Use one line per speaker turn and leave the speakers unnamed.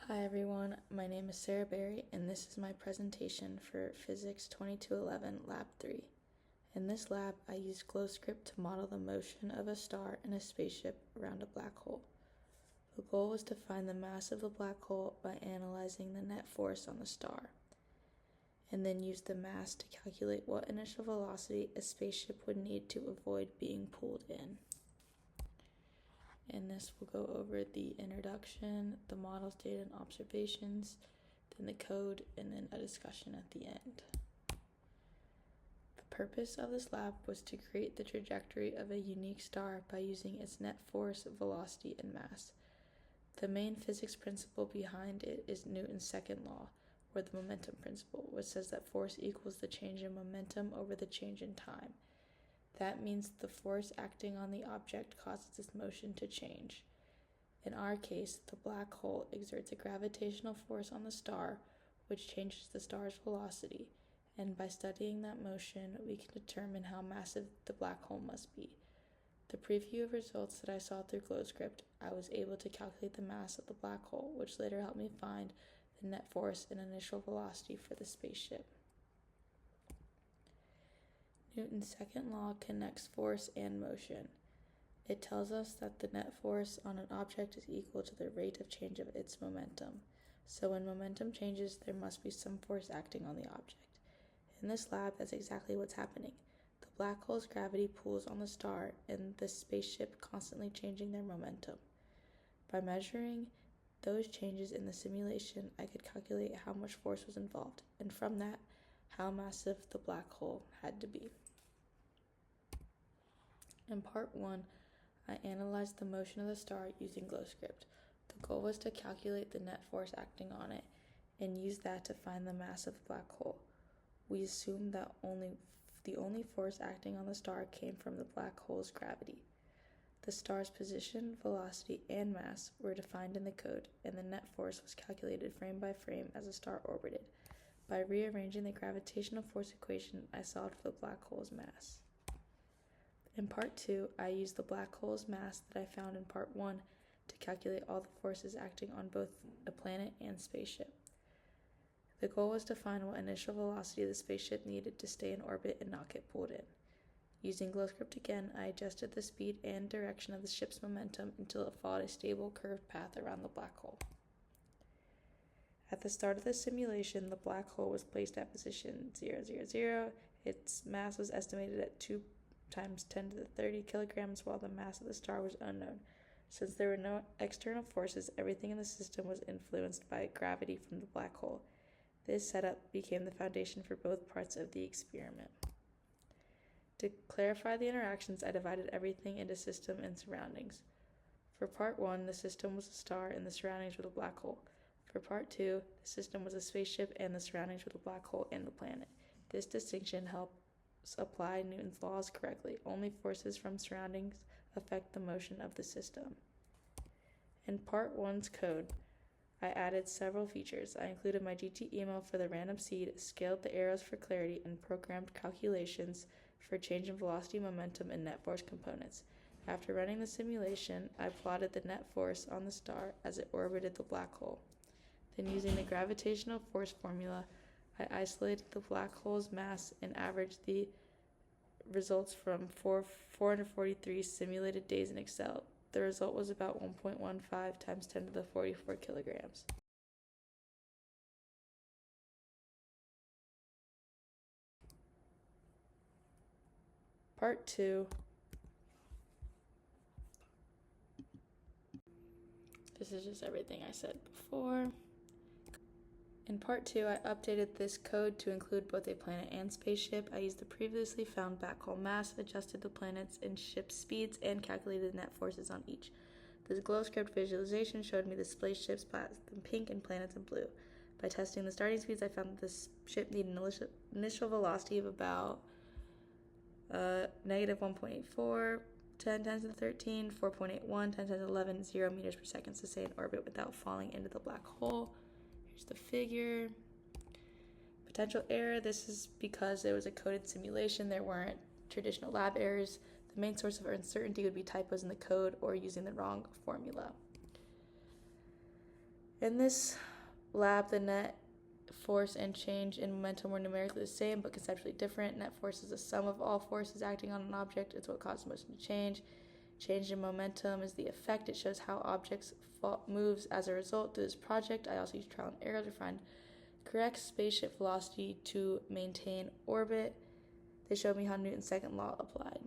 Hi everyone, my name is Sara Berry and this is my presentation for Physics 2211 Lab 3. In this lab, I used GlowScript to model the motion of a star and a spaceship around a black hole. The goal was to find the mass of the black hole by analyzing the net force on the star, and then use the mass to calculate what initial velocity a spaceship would need to avoid being pulled in. And this will go over the introduction, the model's data and observations, then the code, and then a discussion at the end. The purpose of this lab was to create the trajectory of a unique star by using its net force, velocity, and mass. The main physics principle behind it is Newton's second law, or the momentum principle, which says that force equals the change in momentum over the change in time. That means the force acting on the object causes its motion to change. In our case, the black hole exerts a gravitational force on the star, which changes the star's velocity, and by studying that motion, we can determine how massive the black hole must be. The preview of results that I saw through GlowScript, I was able to calculate the mass of the black hole, which later helped me find the net force and initial velocity for the spaceship. Newton's second law connects force and motion. It tells us that the net force on an object is equal to the rate of change of its momentum. So when momentum changes, there must be some force acting on the object. In this lab, that's exactly what's happening. The black hole's gravity pulls on the star and the spaceship constantly changing their momentum. By measuring those changes in the simulation, I could calculate how much force was involved, and from that, how massive the black hole had to be. In part 1, I analyzed the motion of the star using GlowScript. The goal was to calculate the net force acting on it and use that to find the mass of the black hole. We assumed that the only force acting on the star came from the black hole's gravity. The star's position, velocity, and mass were defined in the code, and the net force was calculated frame by frame as the star orbited. By rearranging the gravitational force equation, I solved for the black hole's mass. In part 2, I used the black hole's mass that I found in part 1 to calculate all the forces acting on both a planet and spaceship. The goal was to find what initial velocity the spaceship needed to stay in orbit and not get pulled in. Using GlowScript again, I adjusted the speed and direction of the ship's momentum until it followed a stable curved path around the black hole. At the start of the simulation, the black hole was placed at position 000. Its mass was estimated at 2 times 10 to the 30 kilograms, while the mass of the star was unknown. Since there were no external forces, everything in the system was influenced by gravity from the black hole. This setup became the foundation for both parts of the experiment. To clarify the interactions, I divided everything into system and surroundings. For part 1, the system was a star and the surroundings were the black hole. For part 2, the system was a spaceship and the surroundings were the black hole and the planet. This distinction helps apply Newton's laws correctly. Only forces from surroundings affect the motion of the system. In part 1's code, I added several features. I included my GT email for the random seed, scaled the arrows for clarity, and programmed calculations for change in velocity, momentum, and net force components. After running the simulation, I plotted the net force on the star as it orbited the black hole. Then, using the gravitational force formula, I isolated the black hole's mass and averaged the results from 443 simulated days in Excel. The result was about 1.15 times 10 to the 44 kilograms. Part 2. This is just everything I said before. In part 2, I updated this code to include both a planet and spaceship. I used the previously found black hole mass, adjusted the planets and ship speeds, and calculated the net forces on each. This GlowScript visualization showed me the spaceship's in pink and planets in blue. By testing the starting speeds, I found that the ship needed an initial velocity of about negative 1.84, 10 times to the 13, 4.81, 10 times to the 11, 0 meters per second to stay in orbit without falling into the black hole. Here's the figure. Potential error, this is because there was a coded simulation. There weren't traditional lab errors. The main source of uncertainty would be typos in the code or using the wrong formula. In this lab, the net force and change in momentum were numerically the same but conceptually different. Net force is the sum of all forces acting on an object. It's what causes motion to change. Change in momentum is the effect. It shows how objects moves as a result. Through this project, I also used trial and error to find correct spaceship velocity to maintain orbit. They showed me how Newton's second law applied.